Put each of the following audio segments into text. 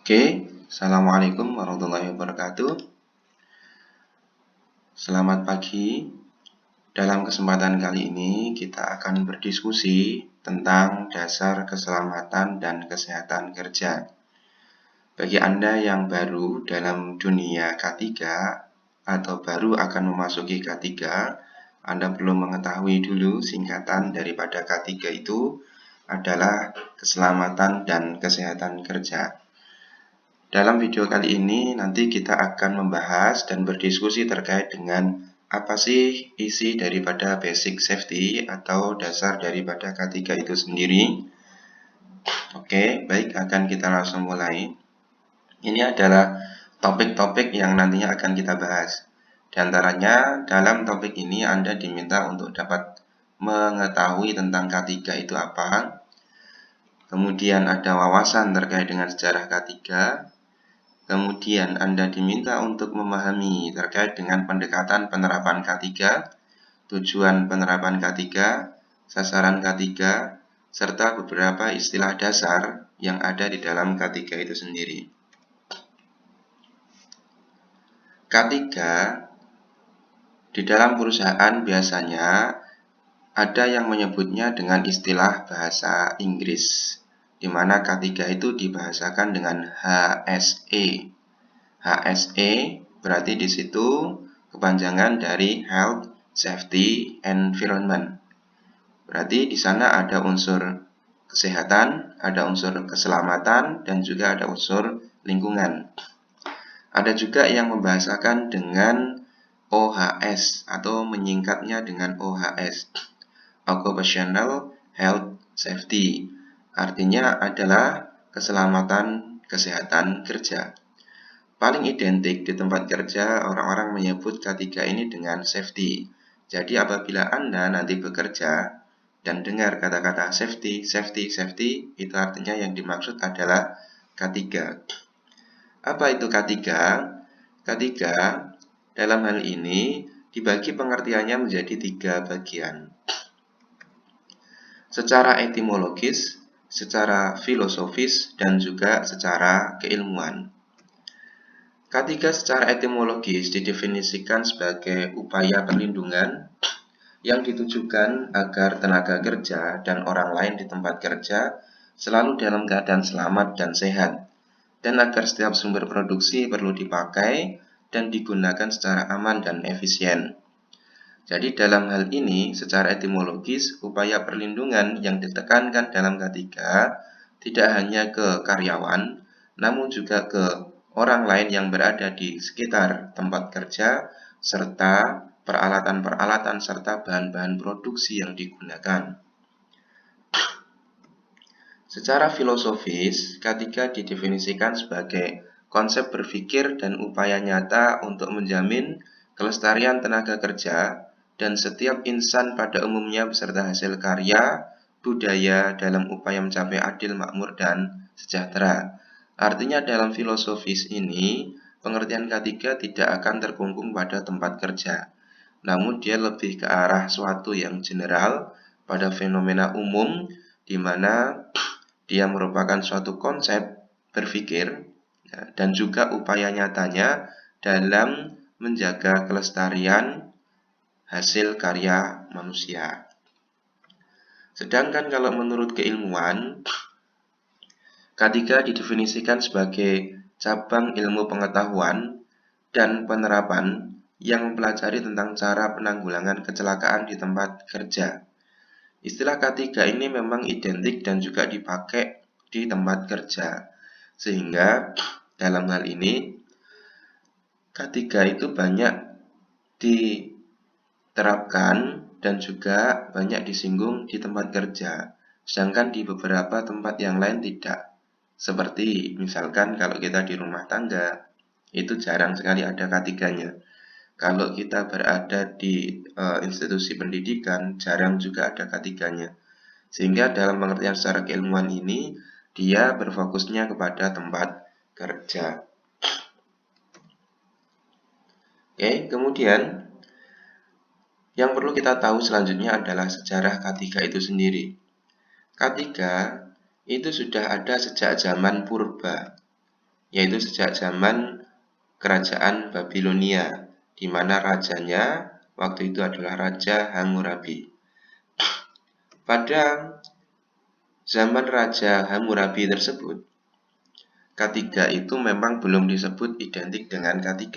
Oke, Assalamualaikum warahmatullahi wabarakatuh. Selamat pagi. Dalam kesempatan kali ini kita akan berdiskusi tentang dasar keselamatan dan kesehatan kerja. Bagi Anda yang baru dalam dunia K3 atau baru akan memasuki K3, Anda perlu mengetahui dulu singkatan daripada K3 itu adalah keselamatan dan kesehatan kerja. Dalam video kali ini nanti kita akan membahas dan berdiskusi terkait dengan apa sih isi daripada basic safety atau dasar daripada K3 itu sendiri. Oke, baik, akan kita langsung mulai. Ini adalah topik-topik yang nantinya akan kita bahas. Di antaranya dalam topik ini Anda diminta untuk dapat mengetahui tentang K3 itu apa. Kemudian ada wawasan terkait dengan sejarah K3. Kemudian Anda diminta untuk memahami terkait dengan pendekatan penerapan K3, tujuan penerapan K3, sasaran K3, serta beberapa istilah dasar yang ada di dalam K3 itu sendiri. K3 di dalam perusahaan biasanya ada yang menyebutnya dengan istilah bahasa Inggris, di mana K3 itu dibahasakan dengan HSE. HSE berarti di situ kepanjangan dari Health, Safety, Environment. Berarti di sana ada unsur kesehatan, ada unsur keselamatan, dan juga ada unsur lingkungan. Ada juga yang membahasakan dengan OHS atau menyingkatnya dengan OHS, Occupational Health Safety. Artinya adalah keselamatan kesehatan kerja. Paling identik di tempat kerja, orang-orang menyebut K3 ini dengan safety. Jadi apabila Anda nanti bekerja dan dengar kata-kata safety, itu artinya yang dimaksud adalah K3. Apa itu K3? K3 dalam hal ini dibagi pengertiannya menjadi 3 bagian. Secara etimologis, secara filosofis, dan juga secara keilmuan. K3 secara etimologis didefinisikan sebagai upaya perlindungan yang ditujukan agar tenaga kerja dan orang lain di tempat kerja selalu dalam keadaan selamat dan sehat, dan agar setiap sumber produksi perlu dipakai dan digunakan secara aman dan efisien. Jadi dalam hal ini, secara etimologis, upaya perlindungan yang ditekankan dalam K3 tidak hanya ke karyawan, namun juga ke orang lain yang berada di sekitar tempat kerja, serta peralatan-peralatan serta bahan-bahan produksi yang digunakan. Secara filosofis, K3 didefinisikan sebagai konsep berpikir dan upaya nyata untuk menjamin kelestarian tenaga kerja dan setiap insan pada umumnya beserta hasil karya, budaya dalam upaya mencapai adil, makmur, dan sejahtera. Artinya dalam filosofis ini, pengertian K3 tidak akan terkungkung pada tempat kerja, namun dia lebih ke arah suatu yang general pada fenomena umum, di mana dia merupakan suatu konsep berpikir dan juga upaya nyatanya dalam menjaga kelestarian hasil karya manusia. Sedangkan kalau menurut keilmuan, K3 didefinisikan sebagai cabang ilmu pengetahuan dan penerapan yang mempelajari tentang cara penanggulangan kecelakaan di tempat kerja. Istilah K3 ini memang identik dan juga dipakai di tempat kerja. Sehingga dalam hal ini K3 itu banyak diterapkan dan juga banyak disinggung di tempat kerja. Sedangkan di beberapa tempat yang lain tidak. Seperti misalkan kalau kita di rumah tangga, itu jarang sekali ada K3-nya. Kalau kita berada di institusi pendidikan, jarang juga ada K3-nya. Sehingga dalam pengertian secara keilmuan ini, dia berfokusnya kepada tempat kerja. Oke, kemudian yang perlu kita tahu selanjutnya adalah sejarah K3 itu sendiri. K3 itu sudah ada sejak zaman purba. yaitu sejak zaman kerajaan Babilonia, di mana rajanya waktu itu adalah Raja Hammurabi. Pada zaman Raja Hammurabi tersebut, K3 itu memang belum disebut identik dengan K3,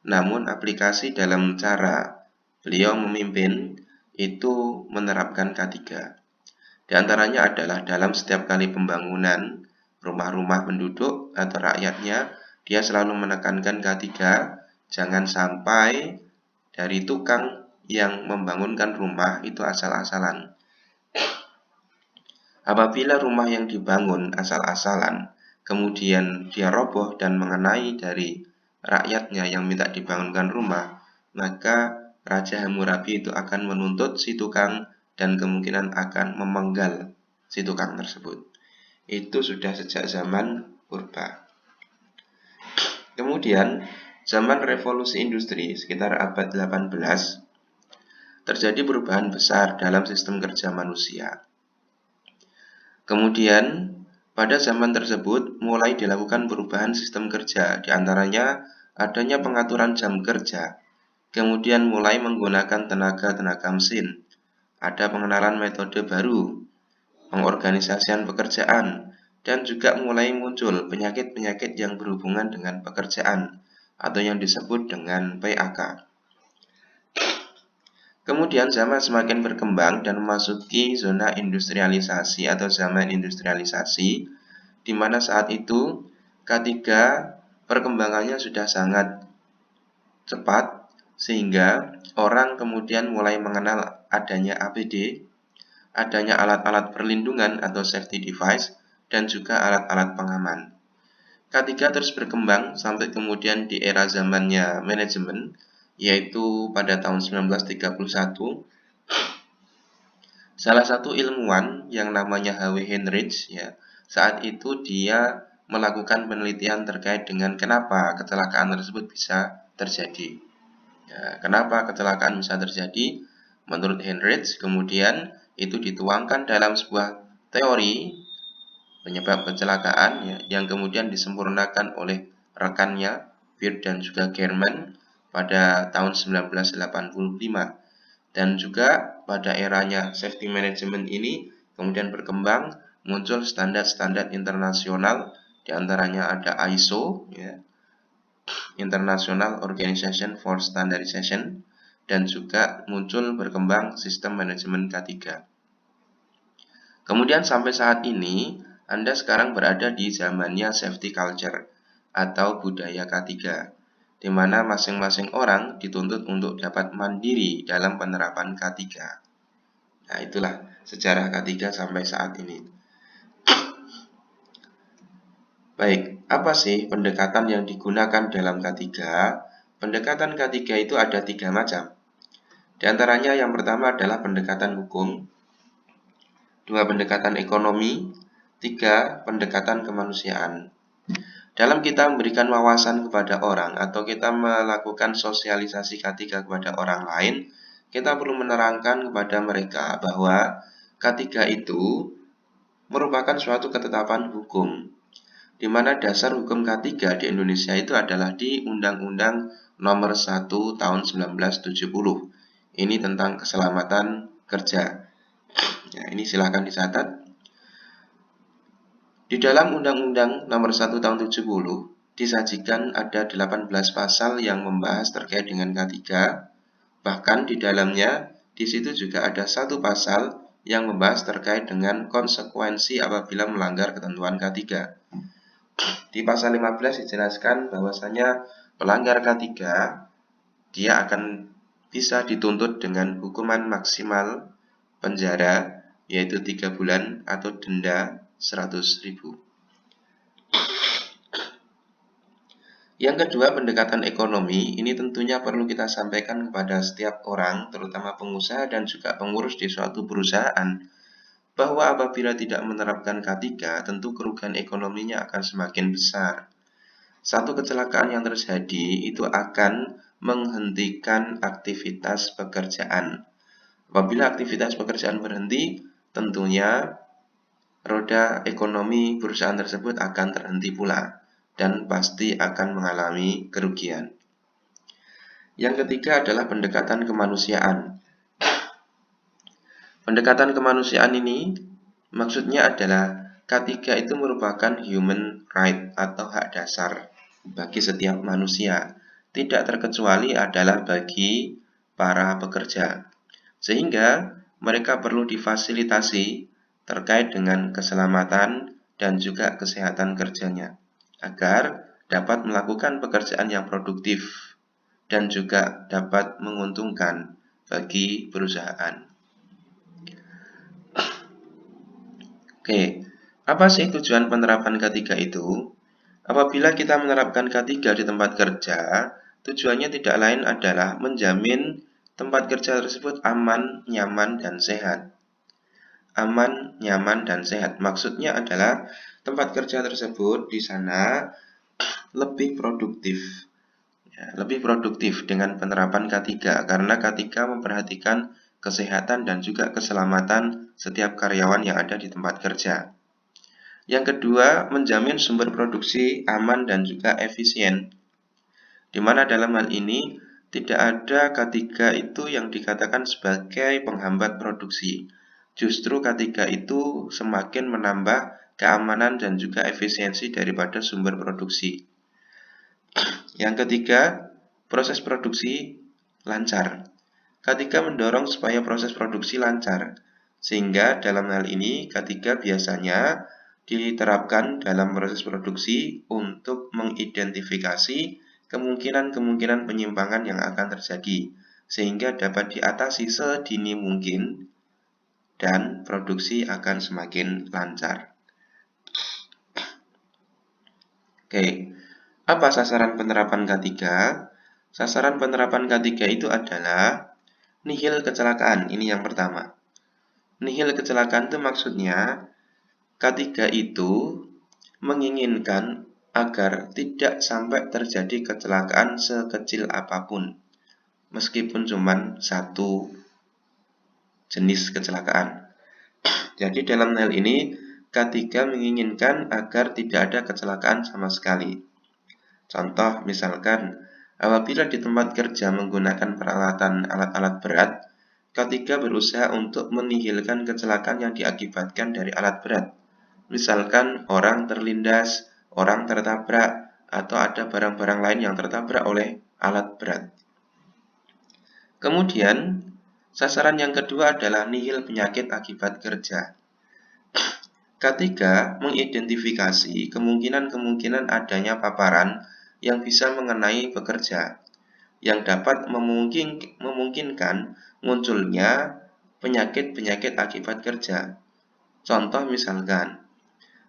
namun aplikasi dalam cara beliau memimpin itu menerapkan K3. Di antaranya adalah dalam setiap kali pembangunan rumah-rumah penduduk atau rakyatnya, dia selalu menekankan K3, jangan sampai dari tukang yang membangunkan rumah itu asal-asalan. Apabila rumah yang dibangun asal-asalan, kemudian dia roboh dan mengenai dari rakyatnya yang minta dibangunkan rumah, maka Raja Hammurabi itu akan menuntut si tukang dan kemungkinan akan memenggal si tukang tersebut. Itu sudah sejak zaman purba. Kemudian, zaman revolusi industri sekitar abad 18, terjadi perubahan besar dalam sistem kerja manusia. Kemudian, pada zaman tersebut mulai dilakukan perubahan sistem kerja, di antaranya adanya pengaturan jam kerja, kemudian mulai menggunakan tenaga mesin, ada pengenalan metode baru, pengorganisasian pekerjaan, dan juga mulai muncul penyakit-penyakit yang berhubungan dengan pekerjaan, atau yang disebut dengan PHK. Kemudian zaman semakin berkembang dan memasuki zona industrialisasi atau zaman industrialisasi, di mana saat itu K3 perkembangannya sudah sangat cepat, sehingga orang kemudian mulai mengenal adanya APD, adanya alat-alat perlindungan atau safety device, dan juga alat-alat pengaman. K3 terus berkembang sampai kemudian di era zamannya manajemen, yaitu pada tahun 1931, salah satu ilmuwan yang namanya H.W. Hendricks, saat itu dia melakukan penelitian terkait dengan kenapa kecelakaan tersebut bisa terjadi. Kenapa kecelakaan bisa terjadi? Menurut Hendricks, kemudian itu dituangkan dalam sebuah teori penyebab kecelakaan, yang kemudian disempurnakan oleh rekannya Beard dan juga German pada tahun 1985. Dan juga pada eranya safety management ini kemudian berkembang, muncul standar-standar internasional, diantaranya ada ISO, International Organization for Standardization, dan juga muncul berkembang sistem manajemen K3. Kemudian sampai saat ini, Anda sekarang berada di zamannya safety culture atau budaya K3, di mana masing-masing orang dituntut untuk dapat mandiri dalam penerapan K3. Nah, itulah sejarah K3 sampai saat ini. Baik, apa sih pendekatan yang digunakan dalam K3? Pendekatan K3 itu ada 3 macam. Di antaranya yang pertama adalah pendekatan hukum, 2 pendekatan ekonomi, 3 pendekatan kemanusiaan. Dalam kita memberikan wawasan kepada orang atau kita melakukan sosialisasi K3 kepada orang lain, kita perlu menerangkan kepada mereka bahwa K3 itu merupakan suatu ketetapan hukum, di mana dasar hukum K3 di Indonesia itu adalah di Undang-Undang Nomor 1 Tahun 1970. Ini tentang keselamatan kerja. Ini silakan dicatat. Di dalam Undang-Undang Nomor 1 Tahun 70 disajikan ada 18 pasal yang membahas terkait dengan K3. Bahkan di dalamnya di situ juga ada satu pasal yang membahas terkait dengan konsekuensi apabila melanggar ketentuan K3. Di pasal 15 dijelaskan bahwasanya pelanggar K3 dia akan bisa dituntut dengan hukuman maksimal penjara yaitu 3 bulan atau denda 100.000. Yang kedua, pendekatan ekonomi ini tentunya perlu kita sampaikan kepada setiap orang, terutama pengusaha dan juga pengurus di suatu perusahaan, bahwa apabila tidak menerapkan K3, tentu kerugian ekonominya akan semakin besar. Satu kecelakaan yang terjadi itu akan menghentikan aktivitas pekerjaan. Apabila aktivitas pekerjaan berhenti, tentunya roda ekonomi perusahaan tersebut akan terhenti pula. dan pasti akan mengalami kerugian. Yang ketiga adalah pendekatan kemanusiaan. Pendekatan kemanusiaan ini maksudnya adalah K3 itu merupakan human right atau hak dasar bagi setiap manusia, tidak terkecuali adalah bagi para pekerja. Sehingga mereka perlu difasilitasi terkait dengan keselamatan dan juga kesehatan kerjanya, agar dapat melakukan pekerjaan yang produktif dan juga dapat menguntungkan bagi perusahaan. Oke, apa sih tujuan penerapan K3 itu? Apabila kita menerapkan K3 di tempat kerja, tujuannya tidak lain adalah menjamin tempat kerja tersebut aman, nyaman, dan sehat. Aman, nyaman, dan sehat. Maksudnya adalah tempat kerja tersebut di sana lebih produktif. Lebih produktif dengan penerapan K3 karena K3 memperhatikan kesehatan dan juga keselamatan setiap karyawan yang ada di tempat kerja. Yang kedua, menjamin sumber produksi aman dan juga efisien. Di mana dalam hal ini tidak ada K3 itu yang dikatakan sebagai penghambat produksi. Justru K3 itu semakin menambah keamanan dan juga efisiensi daripada sumber produksi. Yang ketiga, proses produksi lancar. K3 mendorong supaya proses produksi lancar, sehingga dalam hal ini K3 biasanya diterapkan dalam proses produksi untuk mengidentifikasi kemungkinan-kemungkinan penyimpangan yang akan terjadi, sehingga dapat diatasi sedini mungkin dan produksi akan semakin lancar. Oke, apa sasaran penerapan K3? Sasaran penerapan K3 itu adalah nihil kecelakaan, ini yang pertama. Nihil kecelakaan itu maksudnya K3 itu menginginkan agar tidak sampai terjadi kecelakaan sekecil apapun, meskipun cuma satu jenis kecelakaan. Jadi dalam hal ini K3 menginginkan agar tidak ada kecelakaan sama sekali. Contoh misalkan apabila di tempat kerja menggunakan peralatan alat-alat berat, K3 berusaha untuk menihilkan kecelakaan yang diakibatkan dari alat berat. Misalkan orang terlindas, orang tertabrak, atau ada barang-barang lain yang tertabrak oleh alat berat. Kemudian, sasaran yang kedua adalah nihil penyakit akibat kerja. K3 mengidentifikasi kemungkinan-kemungkinan adanya paparan yang bisa mengenai pekerja, yang dapat memungkinkan munculnya penyakit-penyakit akibat kerja. Contoh misalkan,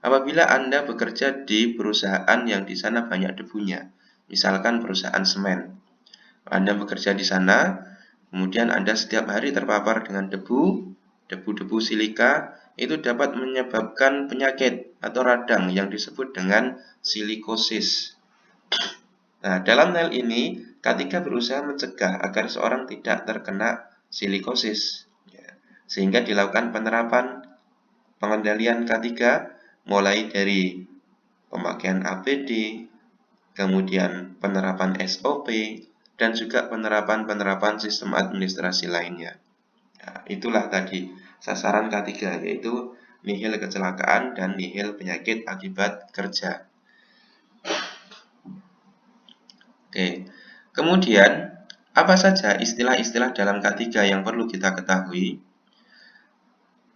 apabila Anda bekerja di perusahaan yang di sana banyak debunya, misalkan perusahaan semen. Anda bekerja di sana, kemudian Anda setiap hari terpapar dengan debu-debu silika, itu dapat menyebabkan penyakit atau radang yang disebut dengan silikosis. Nah, dalam hal ini, K3 berusaha mencegah agar seorang tidak terkena silikosis, sehingga dilakukan penerapan pengendalian K3 mulai dari pemakaian APD, kemudian penerapan SOP, dan juga penerapan sistem administrasi lainnya. Nah, itulah tadi sasaran K3, yaitu nihil kecelakaan dan nihil penyakit akibat kerja. Oke, kemudian apa saja istilah-istilah dalam K3 yang perlu kita ketahui?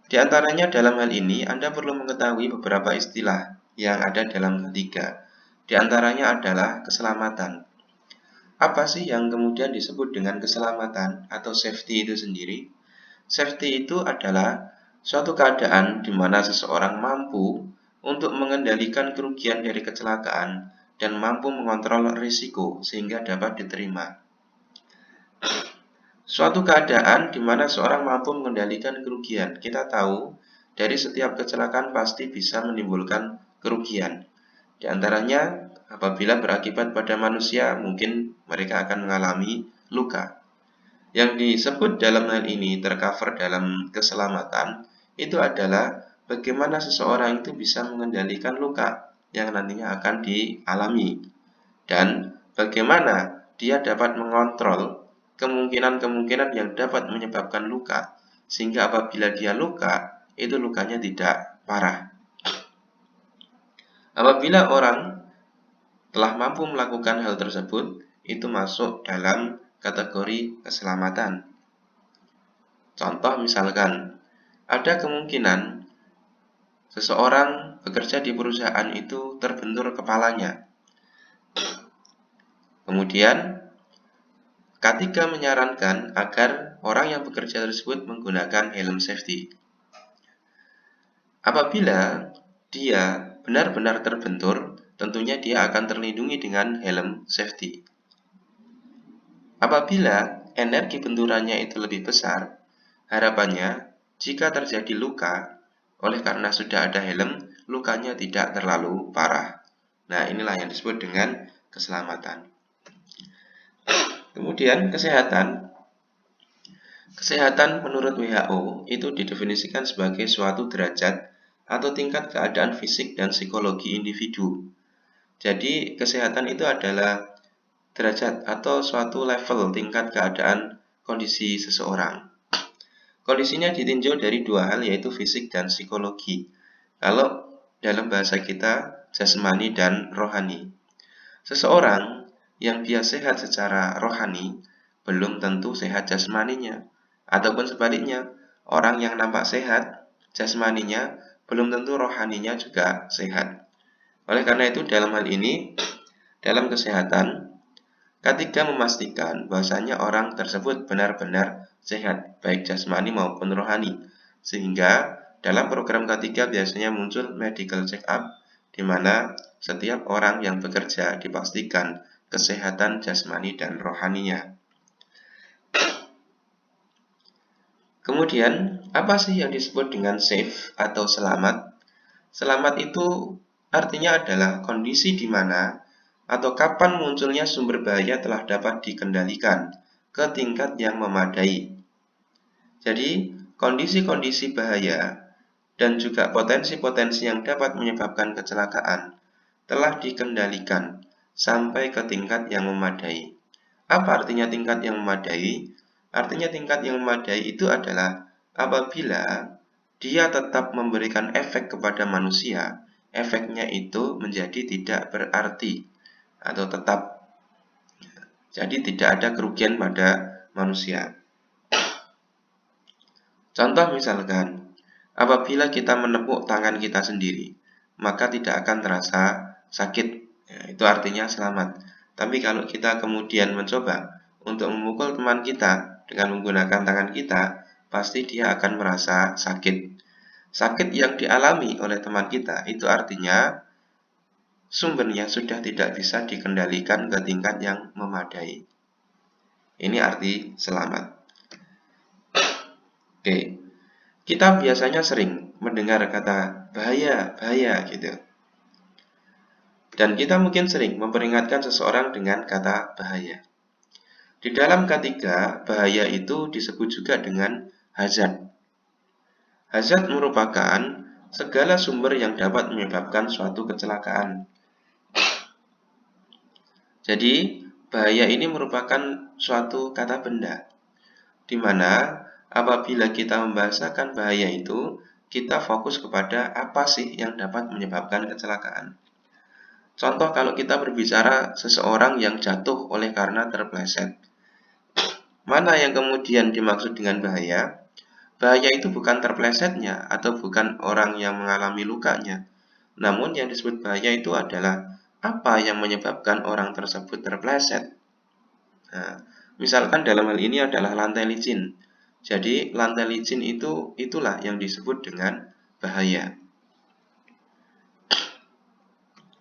Di antaranya dalam hal ini Anda perlu mengetahui beberapa istilah yang ada dalam K3. Di antaranya adalah keselamatan. Apa sih yang kemudian disebut dengan keselamatan atau safety itu sendiri? Safety itu adalah suatu keadaan di mana seseorang mampu untuk mengendalikan kerugian dari kecelakaan dan mampu mengontrol risiko sehingga dapat diterima. Suatu keadaan di mana seorang mampu mengendalikan kerugian. Kita tahu dari setiap kecelakaan pasti bisa menimbulkan kerugian. Di antaranya apabila berakibat pada manusia, mungkin mereka akan mengalami luka. Yang disebut dalam hal ini tercover dalam keselamatan itu adalah bagaimana seseorang itu bisa mengendalikan luka. yang nantinya akan dialami. Dan bagaimana dia dapat mengontrol kemungkinan-kemungkinan yang dapat menyebabkan luka, sehingga apabila dia luka, itu lukanya tidak parah. Apabila orang telah mampu melakukan hal tersebut, itu masuk dalam kategori keselamatan. Contoh misalkan, ada kemungkinan seseorang bekerja di perusahaan itu terbentur kepalanya. Kemudian, ketika menyarankan agar orang yang bekerja tersebut menggunakan helm safety. Apabila dia benar-benar terbentur, tentunya dia akan terlindungi dengan helm safety. Apabila energi benturannya itu lebih besar, harapannya jika terjadi luka, oleh karena sudah ada helm, lukanya tidak terlalu parah. Nah, inilah yang disebut dengan keselamatan. Kemudian kesehatan. Kesehatan menurut WHO itu didefinisikan sebagai suatu derajat atau tingkat keadaan fisik dan psikologi individu. Jadi, kesehatan itu adalah derajat atau suatu level tingkat keadaan kondisi seseorang. Kondisinya ditinjau dari dua hal, yaitu fisik dan psikologi. Kalau dalam bahasa kita, jasmani dan rohani. Seseorang yang dia sehat secara rohani belum tentu sehat jasmaninya. Ataupun sebaliknya, orang yang nampak sehat jasmaninya belum tentu rohaninya juga sehat. Oleh karena itu, dalam hal ini, dalam kesehatan, ketika memastikan bahwasanya orang tersebut benar-benar sehat, baik jasmani maupun rohani. Sehingga dalam program K3 biasanya muncul medical check-up, di mana setiap orang yang bekerja dipastikan kesehatan jasmani dan rohaninya. Kemudian, apa sih yang disebut dengan safe atau selamat? Selamat itu artinya adalah kondisi di mana atau kapan munculnya sumber bahaya telah dapat dikendalikan ke tingkat yang memadai. Jadi, kondisi-kondisi bahaya dan juga potensi-potensi yang dapat menyebabkan kecelakaan telah dikendalikan sampai ke tingkat yang memadai. Apa artinya tingkat yang memadai? Artinya tingkat yang memadai itu adalah apabila dia tetap memberikan efek kepada manusia, efeknya itu menjadi tidak berarti atau tetap. Jadi tidak ada kerugian pada manusia. Contoh misalkan, apabila kita menepuk tangan kita sendiri, maka tidak akan terasa sakit. Ya, itu artinya selamat. Tapi kalau kita kemudian mencoba untuk memukul teman kita dengan menggunakan tangan kita, pasti dia akan merasa sakit. Sakit yang dialami oleh teman kita itu artinya sumbernya sudah tidak bisa dikendalikan ke tingkat yang memadai. Ini arti selamat. Oke, kita biasanya sering mendengar kata bahaya, bahaya gitu. Dan kita mungkin sering memperingatkan seseorang dengan kata bahaya. Di dalam K3, bahaya itu disebut juga dengan hazard. Hazard merupakan segala sumber yang dapat menyebabkan suatu kecelakaan. Jadi, bahaya ini merupakan suatu kata benda, di mana apabila kita membahasakan bahaya itu, kita fokus kepada apa sih yang dapat menyebabkan kecelakaan. Contoh kalau kita berbicara seseorang yang jatuh oleh karena terpleset. Mana yang kemudian dimaksud dengan bahaya? Bahaya itu bukan terplesetnya atau bukan orang yang mengalami lukanya. Namun yang disebut bahaya itu adalah apa yang menyebabkan orang tersebut terpleset. Nah, misalkan dalam hal ini adalah lantai licin. Jadi lantai licin itulah yang disebut dengan bahaya.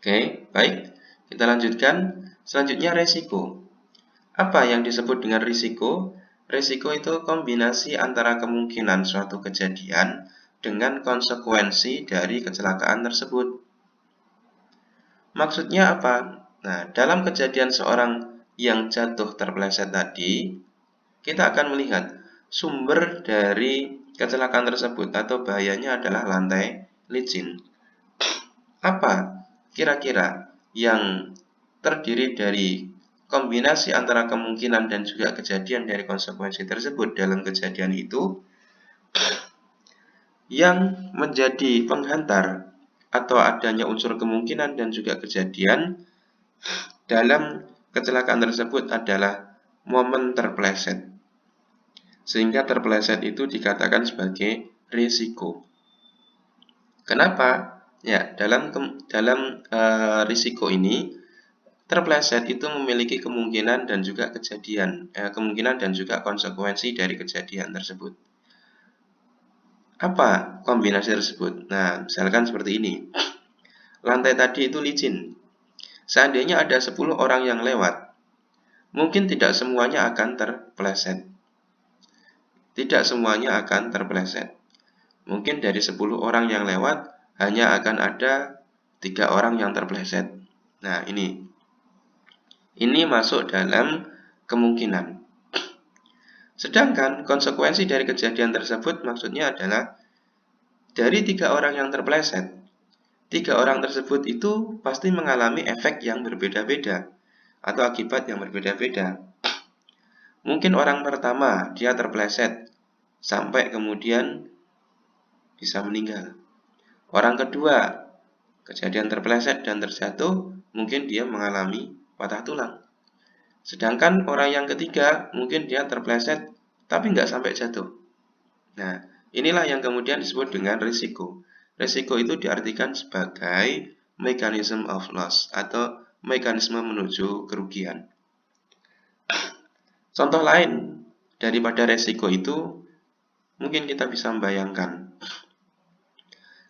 Oke, baik. Kita lanjutkan. Selanjutnya resiko. Apa yang disebut dengan risiko? Risiko itu kombinasi antara kemungkinan suatu kejadian dengan konsekuensi dari kecelakaan tersebut. Maksudnya apa? Nah, dalam kejadian seorang yang jatuh terpleset tadi, kita akan melihat sumber dari kecelakaan tersebut atau bahayanya adalah lantai licin. Apa kira-kira yang terdiri dari kombinasi antara kemungkinan dan juga kejadian dari konsekuensi tersebut dalam kejadian itu yang menjadi penghantar atau adanya unsur kemungkinan dan juga kejadian dalam kecelakaan tersebut adalah momen terpleset. Sehingga terpleset itu dikatakan sebagai risiko. Kenapa? Ya, dalam risiko ini terpleset itu memiliki kemungkinan dan juga kemungkinan dan juga konsekuensi dari kejadian tersebut. Apa kombinasi tersebut? Nah, misalkan seperti ini. Lantai tadi itu licin. Seandainya ada 10 orang yang lewat, mungkin tidak semuanya akan terpleset. Tidak semuanya akan terpleset. Mungkin dari 10 orang yang lewat, hanya akan ada 3 orang yang terpleset. Nah, ini masuk dalam kemungkinan. Sedangkan konsekuensi dari kejadian tersebut maksudnya adalah dari 3 orang yang terpleset, 3 orang tersebut itu pasti mengalami efek yang berbeda-beda atau akibat yang berbeda-beda. Mungkin orang pertama dia terpleset sampai kemudian bisa meninggal. Orang kedua kejadian terpleset dan terjatuh, mungkin dia mengalami patah tulang. Sedangkan orang yang ketiga mungkin dia terpleset tapi nggak sampai jatuh. Nah, inilah yang kemudian disebut dengan risiko. Risiko itu diartikan sebagai mechanism of loss atau mekanisme menuju kerugian. Contoh lain daripada risiko itu mungkin kita bisa membayangkan.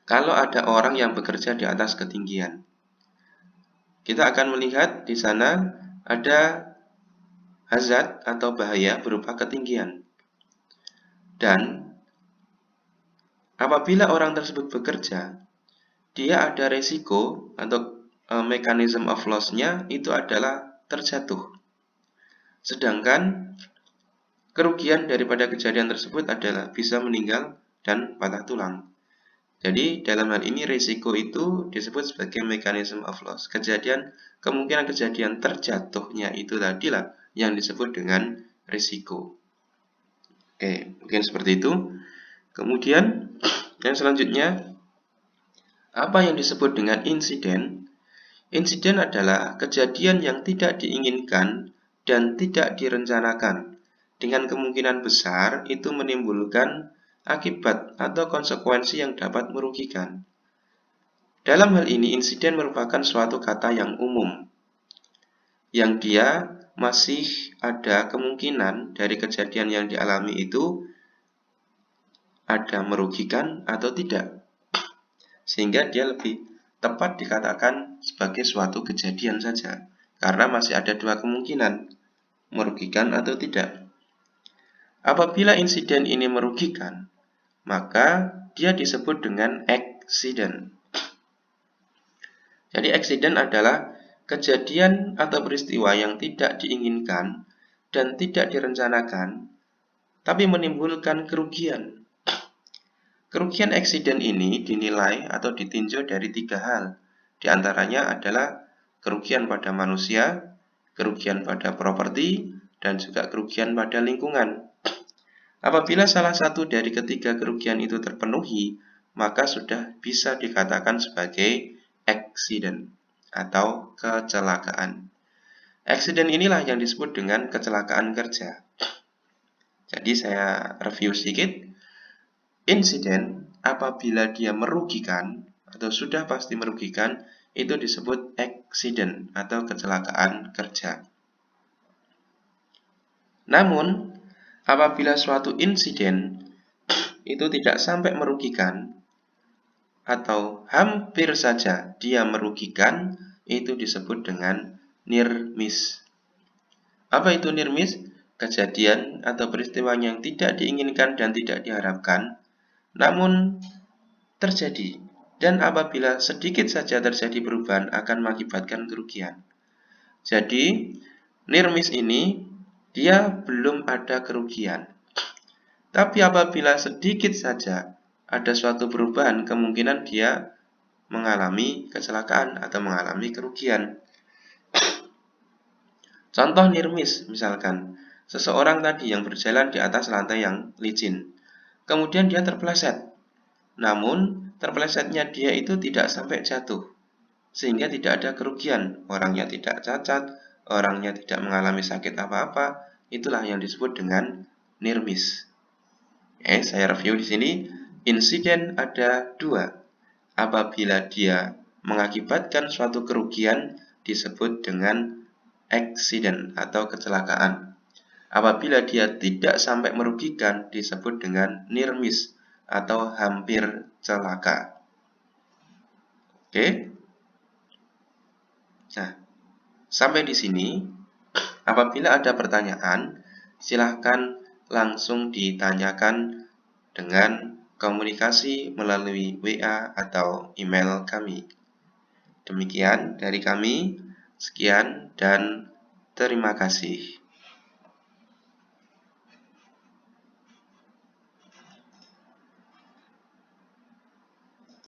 Kalau ada orang yang bekerja di atas ketinggian, kita akan melihat di sana ada hazard atau bahaya berupa ketinggian. Dan apabila orang tersebut bekerja, dia ada resiko atau mechanism of loss-nya itu adalah terjatuh. Sedangkan kerugian daripada kejadian tersebut adalah bisa meninggal dan patah tulang. Jadi dalam hal ini risiko itu disebut sebagai mechanism of loss. Kemungkinan kejadian terjatuhnya itu tadilah yang disebut dengan risiko. Oke, mungkin seperti itu. Kemudian yang selanjutnya, apa yang disebut dengan insiden? Insiden adalah kejadian yang tidak diinginkan dan tidak direncanakan. Dengan kemungkinan besar itu menimbulkan akibat atau konsekuensi yang dapat merugikan. Dalam hal ini, insiden merupakan suatu kata yang umum, yang dia masih ada kemungkinan dari kejadian yang dialami itu ada merugikan atau tidak. Sehingga dia lebih tepat dikatakan sebagai suatu kejadian saja. Karena masih ada dua kemungkinan, merugikan atau tidak. Apabila insiden ini merugikan, maka dia disebut dengan accident. Jadi accident adalah kejadian atau peristiwa yang tidak diinginkan dan tidak direncanakan, tapi menimbulkan kerugian. Kerugian accident ini dinilai atau ditinjau dari 3 hal. Di antaranya adalah kerugian pada manusia, kerugian pada properti, dan juga kerugian pada lingkungan. Apabila salah satu dari ketiga kerugian itu terpenuhi, maka sudah bisa dikatakan sebagai accident atau kecelakaan. Accident inilah yang disebut dengan kecelakaan kerja. Jadi saya review sedikit. Insiden apabila dia merugikan atau sudah pasti merugikan, itu disebut accident atau kecelakaan kerja. Namun, apabila suatu insiden itu tidak sampai merugikan atau hampir saja dia merugikan, itu disebut dengan near miss. Apa itu near miss? Kejadian atau peristiwa yang tidak diinginkan dan tidak diharapkan, namun terjadi. Dan apabila sedikit saja terjadi perubahan akan mengakibatkan kerugian. Jadi, near miss ini dia belum ada kerugian. Tapi apabila sedikit saja ada suatu perubahan, kemungkinan dia mengalami kecelakaan atau mengalami kerugian. Contoh near miss, misalkan seseorang tadi yang berjalan di atas lantai yang licin, kemudian dia terpeleset. Namun, terpelesetnya dia itu tidak sampai jatuh, sehingga tidak ada kerugian. Orangnya tidak cacat, orangnya tidak mengalami sakit apa-apa. Itulah yang disebut dengan near miss. Saya review di sini. Insiden ada 2. Apabila dia mengakibatkan suatu kerugian disebut dengan accident atau kecelakaan. Apabila dia tidak sampai merugikan disebut dengan near miss atau hampir celaka. Oke. Nah, sampai di sini. Apabila ada pertanyaan, silahkan langsung ditanyakan dengan komunikasi melalui WA atau email kami. Demikian dari kami, sekian dan terima kasih.